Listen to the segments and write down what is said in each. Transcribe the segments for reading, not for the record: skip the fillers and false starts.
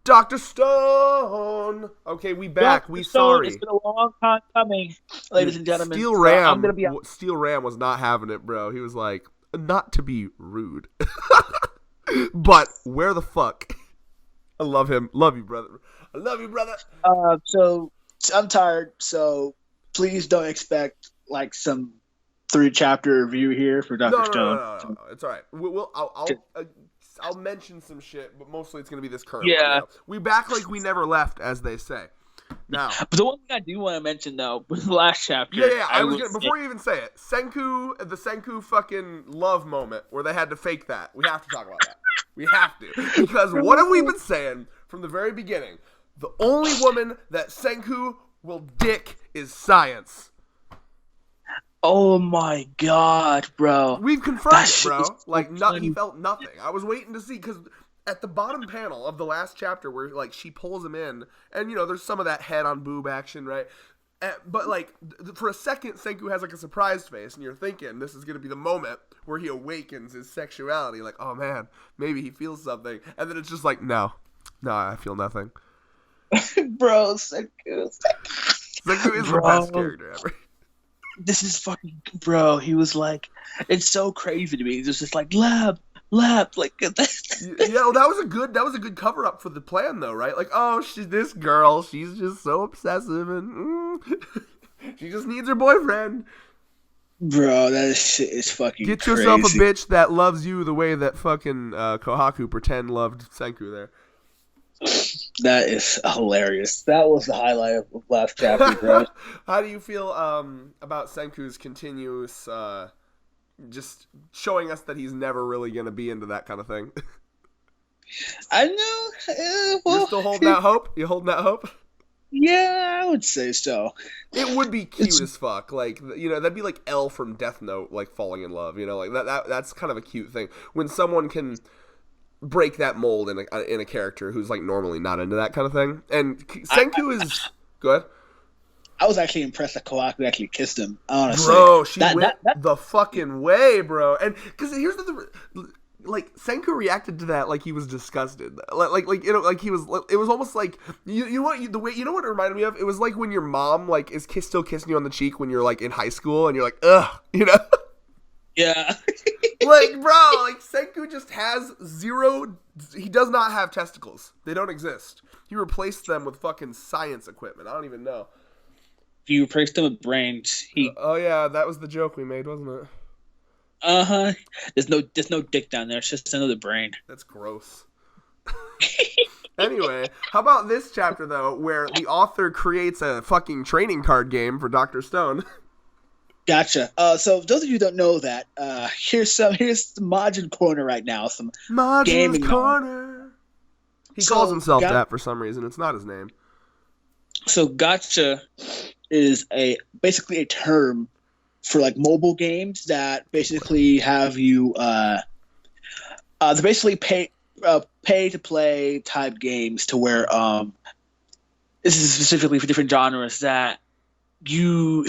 Dr. Stone. Okay, we back. Dr. We Stone, sorry. it's been a long time coming, ladies and gentlemen. Steel So I'm Ram. gonna be Steel Ram was not having it, bro. He was like, not to be rude, but where the fuck? I love him. Love you, brother. I love you, brother. so I'm tired. So please don't expect like some 3-chapter review here for No, Dr. no, no, Stone. no, no, no. It's all right. I'll mention some shit, but mostly it's gonna be this current one. Yeah. You know? We back like we never left, as they say. Now, But the one thing I do want to mention though was the last chapter. yeah. I was gonna, before you even say it, the Senku fucking love moment where they had to fake that. We have to talk about that. We have to, because what have we been saying from the very beginning? The only woman that Senku will dick is Science. Oh my god, bro! We've confirmed That it, shit bro. is so Like, he funny. felt nothing. I was waiting to see, because at the bottom panel of the last chapter where, like, she pulls him in, and, you know, there's some of that head on boob action, right? But, like, for a second, Senku has, like, a surprised face, and you're thinking this is going to be the moment where he awakens his sexuality. Like, oh, man, maybe he feels something. And then it's just like, no, I feel nothing. Bro, Senku. Senku is the best character ever. This is fucking bro. He was like, it's so crazy to me. He's just like lab, like Yeah, well, that was a good cover up for the plan, though, right? Like, oh, this girl, she's just so obsessive, and she just needs her boyfriend. Bro, that shit is fucking Get crazy. yourself a bitch that loves you the way that fucking Kohaku pretend loved Senku there. That is hilarious. That was the highlight of last chapter, bro. How do you feel about Senku's continuous just showing us that he's never really going to be into that kind of thing? I know. You're still holding out hope? You holding out hope? Yeah, I would say so. It would be cute as fuck. Like, you know, that'd be like L from Death Note, like falling in love. You know, like that's kind of a cute thing when someone can break that mold in a character who's like normally not into that kind of thing. And Senku is good. I was actually impressed that Kohaku actually kissed him. Honestly, Bro, she went that the fucking way, bro. And because here's like Senku reacted to that like he was disgusted, like you know, like he was. It was almost like you know what the way you know what it reminded me of. It was like when your mom like is still kissing you on the cheek when you're like in high school and you're like ugh, you know. Yeah. Like, bro, like Senku just has zero. He does not have testicles. They don't exist. He replaced them with fucking science equipment. I don't even know. You replaced him with brains. Oh yeah, that was the joke we made, wasn't it? There's no dick down there. It's just another brain. That's gross. Anyway, how about this chapter though, where the author creates a fucking training card game for Dr. Stone? Gotcha. So those of you who don't know that, here's the Majin Corner right now. Some Majin's gaming Corner. He calls himself that for some reason. It's not his name. So gacha is basically a term for like mobile games that basically have you they basically pay to play type games to where this is specifically for different genres that you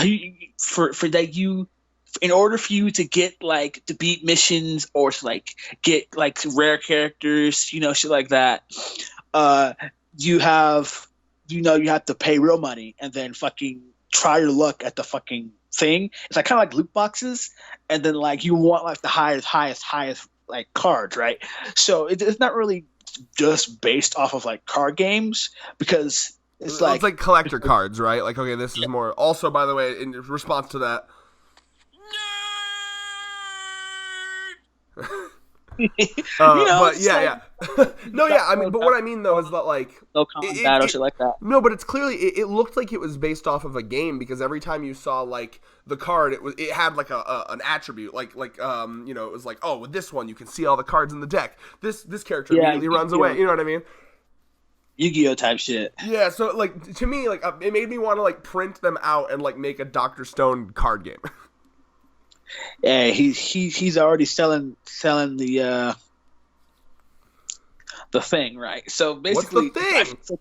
in order for you to get like to beat missions or to like get like rare characters, you know, shit like that, you have to pay real money and then fucking try your luck at the fucking thing. It's like kind of like loot boxes, and then like you want like the highest like cards, right? So it's not really just based off of like card games because it's like collector cards, right? Like, okay, this is more. Also, by the way, in response to that. But yeah. No, yeah. I mean, but what I mean though is that like no combat or shit like that. No, but it's clearly it looked like it was based off of a game because every time you saw like the card, it had like an attribute, like you know, it was like, oh, with this one you can see all the cards in the deck. This character immediately runs away. You know what I mean? Yu-Gi-Oh type shit. Yeah, so like to me, like it made me want to like print them out and like make a Dr. Stone card game. Yeah, he's already selling the thing, right? So basically, what's the thing?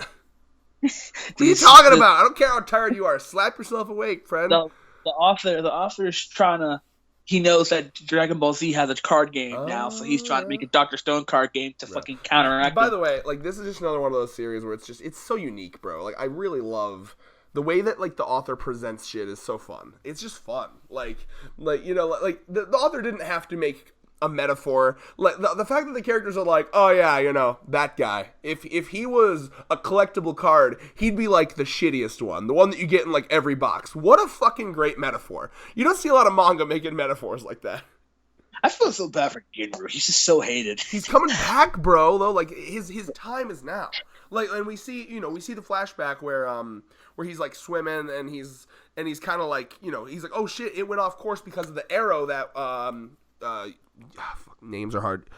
What are you talking about? I don't care how tired you are. Slap yourself awake, friend. The author is trying to he knows that Dragon Ball Z has a card game now, so he's trying to make a Dr. Stone card game to fucking counteract. By the way, like this is just another one of those series where it's so unique, bro. Like I really love the way that like the author presents shit is so fun. It's just fun. Like you know, like the author didn't have to make a metaphor. Like the fact that the characters are like, oh yeah, you know, that guy. If he was a collectible card, he'd be like the shittiest one, the one that you get in like every box. What a fucking great metaphor. You don't see a lot of manga making metaphors like that. I feel so bad for Ginru. He's just so hated. He's coming back, bro. Though, like his time is now. Like, and we see the flashback where he's like swimming and he's kind of like, you know, he's like, oh shit, it went off course because of the arrow that names are hard.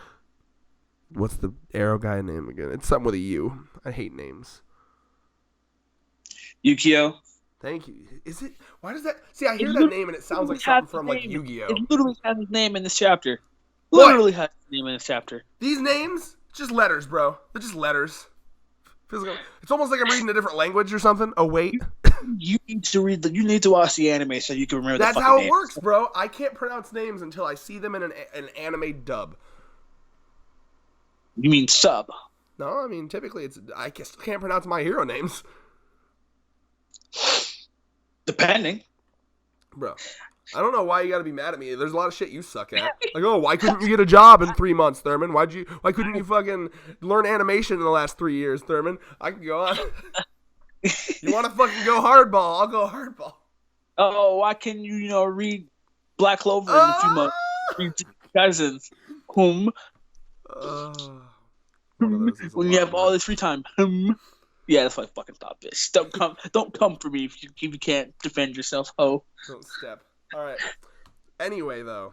What's the arrow guy name again? It's something with a U. I hate names. Yukio. Thank you. Is it? Why does that? See, I hear that name and it sounds like something from like Yu-Gi-Oh. It literally has his name in this chapter. Literally has his name in this chapter. These names, just letters, bro. They're just letters. It's almost like I'm reading a different language or something. Oh wait. You need to you need to watch the anime so you can remember. That's how it works, bro. I can't pronounce names until I see them in an anime dub. You mean sub? No, I mean typically I can't pronounce My Hero names. Depending. Bro, I don't know why you gotta be mad at me. There's a lot of shit you suck at. Like, oh, why couldn't you get a job in 3 months, Thurman? Why couldn't you fucking learn animation in the last 3 years, Thurman? I can go on. You want to fucking go hardball? I'll go hardball. Oh, why can you read Black Clover in a few months? Read Cousins. When you have all this free time. Yeah, that's why I fucking stop this. Don't come for me if you can't defend yourself, ho. Don't step. All right. Anyway, though.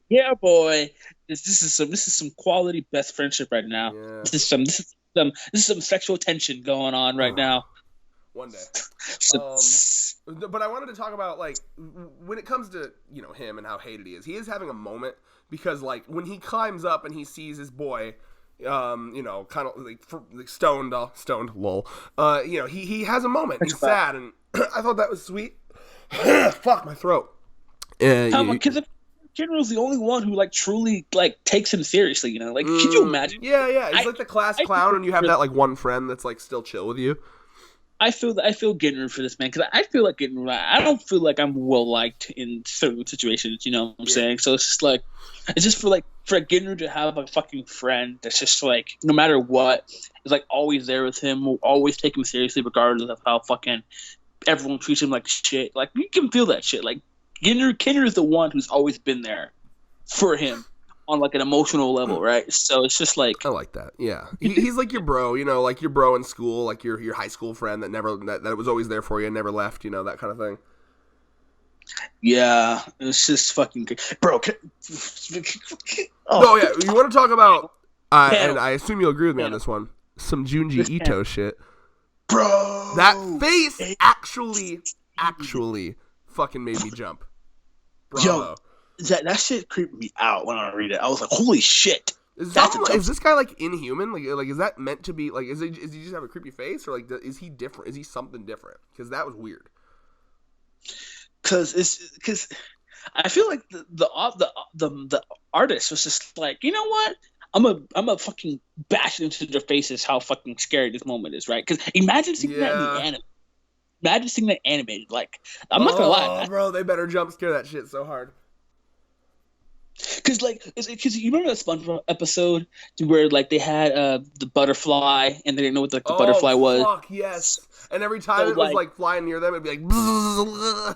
Yeah, boy. This is some quality best friendship right now. Yeah. This is some sexual tension going on right now. One day. But I wanted to talk about like when it comes to him and how hated he is having a moment because like when he climbs up and he sees his boy. Kind of like stoned, lol. He has a moment. He's sad, and I thought that was sweet. Fuck my throat. Because General's the only one who like truly like takes him seriously. Like, could you imagine? Yeah. He's like the class clown, and you have that like one friend that's like still chill with you. I feel Ginru for this man because I feel like Ginru. I don't feel like I'm well liked in certain situations. You know what I'm saying? So it's just for Ginru to have a fucking friend that's just like no matter what is like always there with him, will always take him seriously regardless of how fucking everyone treats him like shit. Like you can feel that shit. Like Ginru is the one who's always been there for him. On like an emotional level, right? So it's just like I like that. Yeah, he's like your bro, like your bro in school, like your high school friend that was always there for you and never left, that kind of thing. Yeah, it's just fucking bro. Oh yeah, you want to talk about? And I assume you'll agree with me on this one. Some Junji Ito shit, bro. That face actually fucking made me jump. Bravo. Yo. That shit creeped me out when I read it. I was like, "Holy shit!" Is this guy like inhuman? Like is that meant to be like? Is he just have a creepy face, or like is he different? Is he something different? Because that was weird. Because I feel like the artist was just like, you know what? I'm a fucking bash into their faces how fucking scary this moment is, right? Because imagine seeing that in the anime. Imagine seeing that animated. Like I'm not gonna lie, bro. They better jump scare that shit so hard. Because you remember that SpongeBob episode where like they had the butterfly and they didn't know what the butterfly was. Fuck yes! And every time it was like flying near them, it'd be like. Yeah,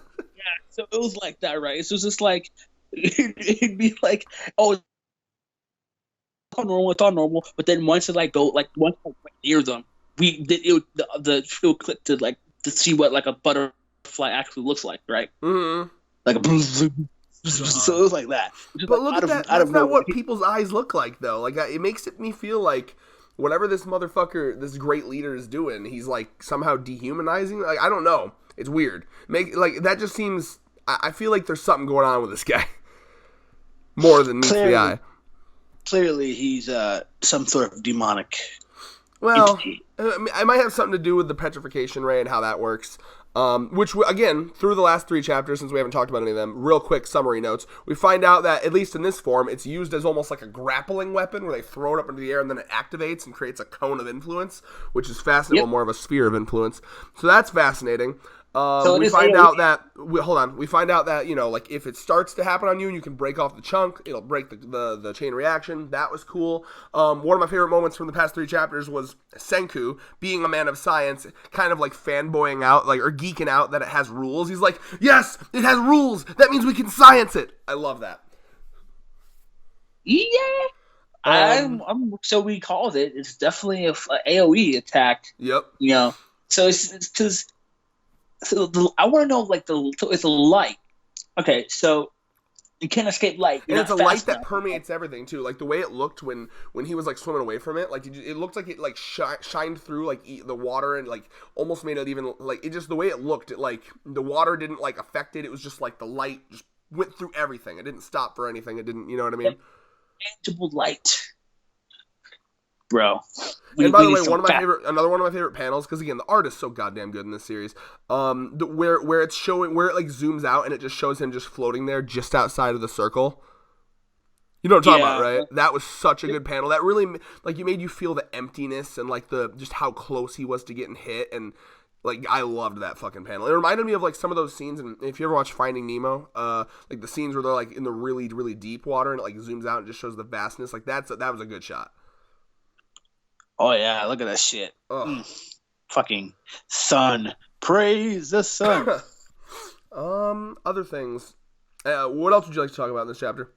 so it was like that, right? So it was just like it'd be like, oh, it's all normal. But then once it once near them, it would click to see what like a butterfly actually looks like, right? Mm-hmm. Like a. So it was like that. But look at that. That's not what people's eyes look like, though. Like it makes me feel like whatever this motherfucker, this great leader is doing, he's like somehow dehumanizing. Like I don't know. It's weird. That just seems. I feel like there's something going on with this guy more than meets the eye. Clearly, he's some sort of demonic. Well, entity. It might have something to do with the petrification ray and how that works. Which, again, through the last 3 chapters, since we haven't talked about any of them, real quick summary notes, we find out that, at least in this form, it's used as almost like a grappling weapon, where they throw it up into the air and then it activates and creates a cone of influence, which is fascinating, more of a sphere of influence. So that's fascinating. We find out that, we find out that, like, if it starts to happen on you and you can break off the chunk, it'll break the chain reaction. That was cool. One of my favorite moments from the past 3 chapters was Senku, being a man of science, kind of like fanboying out, like, or geeking out that it has rules. He's like, yes, it has rules. That means we can science it. I love that. Yeah. I'm so we called it. It's definitely a AoE attack. Yep. So it's because... So I want to know, like, it's a light. Okay, so you can't escape light. And it's a light that permeates everything too. Like the way it looked when he was like swimming away from it, like it looked like it like shined through like the water and like almost made it even like it just the way it looked. It like the water didn't like affect it. It was just like the light just went through everything. It didn't stop for anything. It didn't. You know what I mean? Tangible light. Bro. And by the way, another one of my favorite panels, because again, the art is so goddamn good in this series. Where it's showing, where it like zooms out and it just shows him just floating there, just outside of the circle. You know what I'm talking about, right? That was such a good panel. That really like made you feel the emptiness and like the just how close he was to getting hit, and like I loved that fucking panel. It reminded me of like some of those scenes, and if you ever watch Finding Nemo, like the scenes where they're like in the really really deep water and it like zooms out and just shows the vastness. Like that was a good shot. Oh, yeah, look at that shit. Fucking sun. Praise the sun. Other things. What else would you like to talk about in this chapter?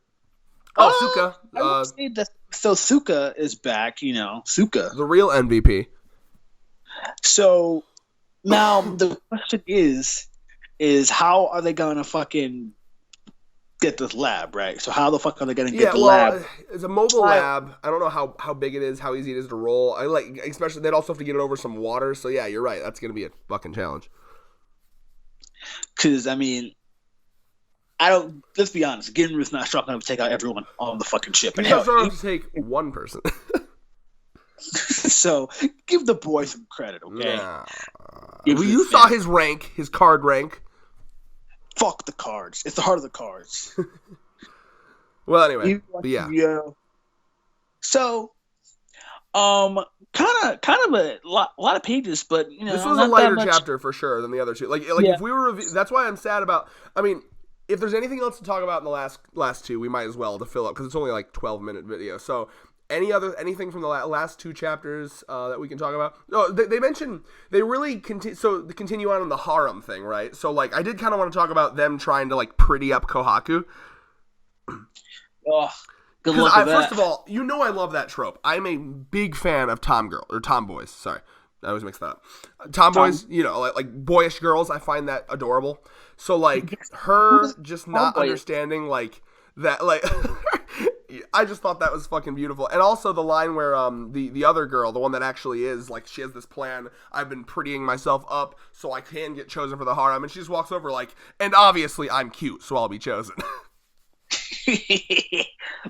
Suka. I would say that, so Suka is back, Suka. The real MVP. So, now the question is how are they going to fucking get this lab, right? So how the fuck are they gonna get the lab? It's a mobile lab. I don't know how big it is, how easy it is to roll. I like, especially they'd also have to get it over some water. So yeah, you're right. That's gonna be a fucking challenge. Because I mean, let's be honest. Ginru's not strong enough to take out everyone on the fucking ship. He's not strong enough to take one person. So give the boy some credit, okay? Nah. You saw his rank, his card rank. Fuck the cards. It's the heart of the cards. Well, anyway, yeah. So, kind of a lot of pages, but this was a lighter chapter for sure than the other two. Like if we were, that's why I'm sad about. I mean, if there's anything else to talk about in the last 2, we might as well to fill up because it's only like 12-minute video. So. Anything from the last 2 chapters that we can talk about? Oh, they mentioned they really continue on the harem thing, right? So like I did kind of want to talk about them trying to like pretty up Kohaku. Oh, good luck with that. First of all, I love that trope. I'm a big fan of tomboys. Sorry, I always mix that up. Tomboys, like boyish girls. I find that adorable. So like her just not understanding like that, like. I just thought that was fucking beautiful. And also the line where the other girl, the one that actually is, like, she has this plan, I've been prettying myself up so I can get chosen for the harem, and she just walks over like, and obviously I'm cute, so I'll be chosen.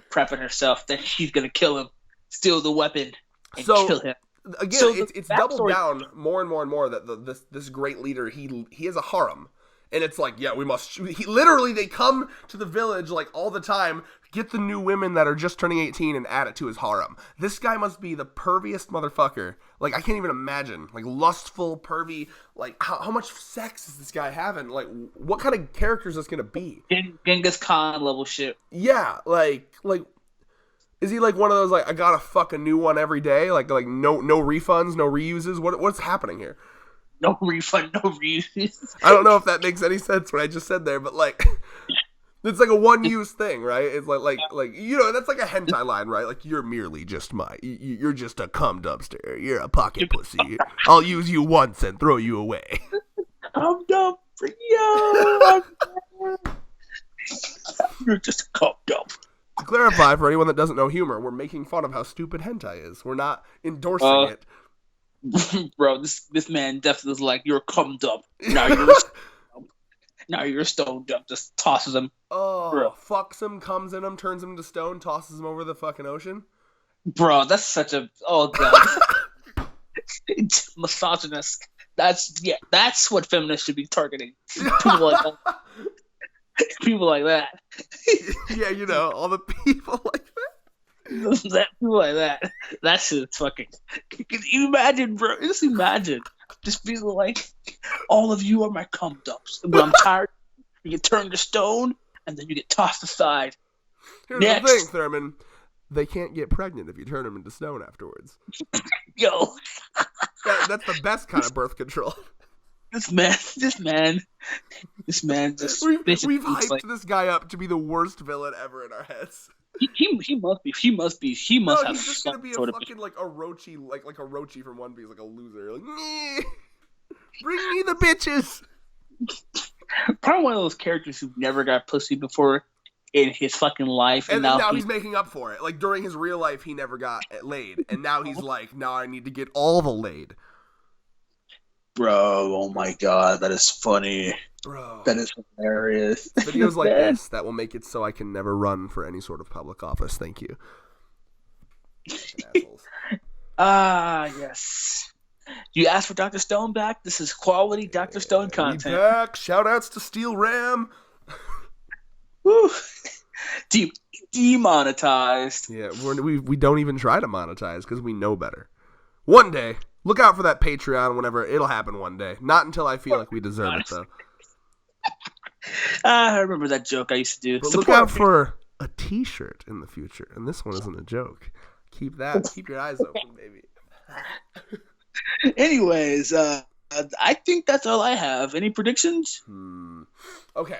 Prepping herself that she's going to kill him, steal the weapon, and kill him. Again, it's doubled down more and more and more that this great leader, he has a harem. And it's like, yeah, we must. They come to the village like all the time, get the new women that are just turning 18 and add it to his harem. This guy must be the perviest motherfucker. Like, I can't even imagine. Like, lustful, pervy. Like, how much sex is this guy having? Like, what kind of character is this going to be? Genghis Khan level shit. Yeah, like, is he like one of those, like, I gotta fuck a new one every day? Like no refunds, no reuses? What's happening here? No refund, no reuse. I don't know if that makes any sense what I just said there, but like, it's like a one-use thing, right? It's like that's like a hentai line, right? Like, you're merely just you're just a cum dumpster. You're a pocket pussy. I'll use you once and throw you away. Cum dump for you. You're just a cum dump. To clarify for anyone that doesn't know humor, we're making fun of how stupid hentai is. We're not endorsing it. Bro, this man definitely is like, you're a cum dump. Now you're a stone dump. Just tosses him. Oh, bro. Fucks him, comes in him, turns him to stone, tosses him over the fucking ocean. Bro, that's such a... Oh, God. Misogynist. That's what feminists should be targeting. People like that. People like that. Yeah, you know, all the people like People like that. That shit's fucking. Can you imagine, bro? Just imagine. Just being like, all of you are my cum dumps. When I'm tired, you get turned to stone, and then you get tossed aside. Here's Next. the thing, Thurman. They can't get pregnant if you turn them into stone afterwards. Yo, That's the best kind of birth control. this man just We've basically hyped like, this guy up to be the worst villain ever in our heads. he must No, have he's just gonna some be a sort of. fucking like Orochi, like a Orochi from One Piece, like a loser. Like, "Nyeh, bring me the bitches. Probably one of those characters who never got pussy before in his fucking life, And now he's making up for it. Like during his real life, he never got laid, and now he's like, now I need to get all the laid. Bro, oh my god, that is funny. Bro, That is hilarious. videos like Man. this that will make it so I can never run for any sort of public office. Thank you. Assholes. Yes. You asked for Dr. Stone back? This is quality Dr. Stone We content. back. Shout outs to Steel Ram. Woo. Demonetized. Yeah, we don't even try to monetize because we know better. One day, look out for that Patreon whenever it'll happen one day. Not until I feel like we deserve it, though. I remember that joke I used to do. But look out for a T-shirt in the future, and this one isn't a joke. Keep your eyes open, baby. Anyways, I think that's all I have. Any predictions? Okay,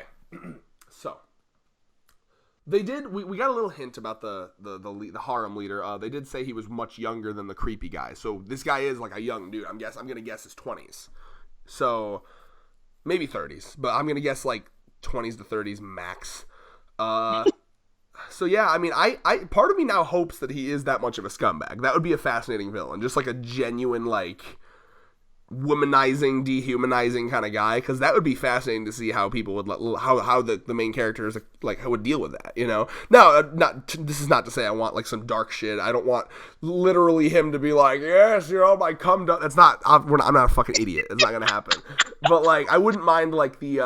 so they did. We got a little hint about the harem leader. They did say he was much younger than the creepy guy. So this guy is like a young dude. I'm gonna guess his 20s. So maybe 30s, but I'm gonna guess like 20s to 30s max. So yeah, I mean, I part of me now hopes that he is that much of a scumbag. That would be a fascinating villain, just like a genuine like womanizing, dehumanizing kind of guy, because that would be fascinating to see how people would how the main characters like would deal with that, you know. Now, this is not to say I want like some dark shit. I don't want literally him to be like, yes, you're all my cum dump. That's not. I'm not a fucking idiot. It's not gonna happen. But like, I wouldn't mind like the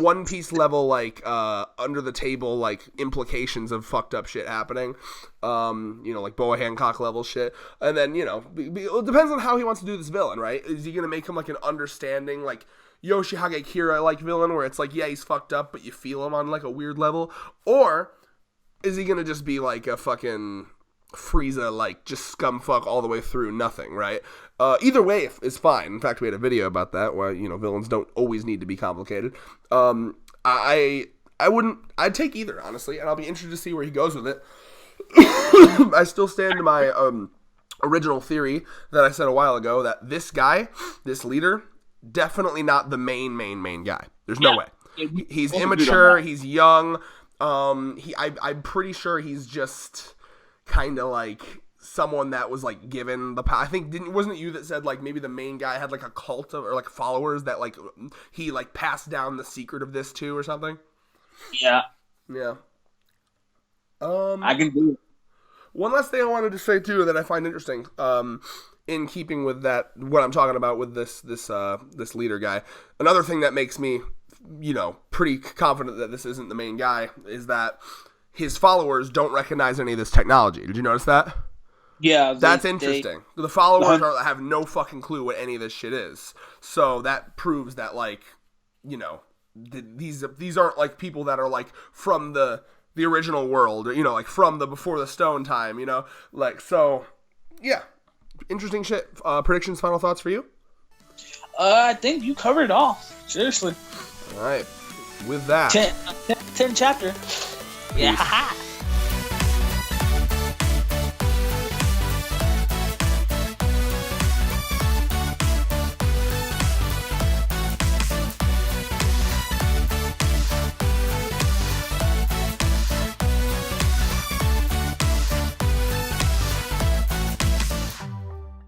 One Piece level like under the table like implications of fucked up shit happening. You know, like Boa Hancock level shit, and then you know, it depends on how he wants to do this villain, right? Is he gonna make him like an understanding, like Yoshihage Kira like villain, where it's like, yeah, he's fucked up, but you feel him on like a weird level, or is he gonna just be like a fucking Frieza, like just scumfuck all the way through, nothing, right? Either way is fine. In fact, we had a video about that, where you know villains don't always need to be complicated. I'd take either, honestly, and I'll be interested to see where he goes with it. I still stand to my original theory that I said a while ago, that this guy, this leader, definitely not the main guy. There's no way. He's immature. He's young. I'm pretty sure he's just kind of like someone that was like given the power. I think wasn't it you that said like maybe the main guy had like a cult of or like followers that like he like passed down the secret of this to or something? Yeah. Yeah. I can do it. One last thing I wanted to say too that I find interesting, in keeping with that, what I'm talking about with this leader guy. Another thing that makes me, you know, pretty confident that this isn't the main guy is that his followers don't recognize any of this technology. Did you notice that? Yeah, that's interesting. The followers have no fucking clue what any of this shit is. So that proves that, like, you know, these aren't like people that are like from the original world, or, you know, like from the before the stone time, you know, like, so yeah, interesting shit. Predictions, final thoughts for you? I think you covered it all. Seriously. All right, with that, 10 chapter. Yeah.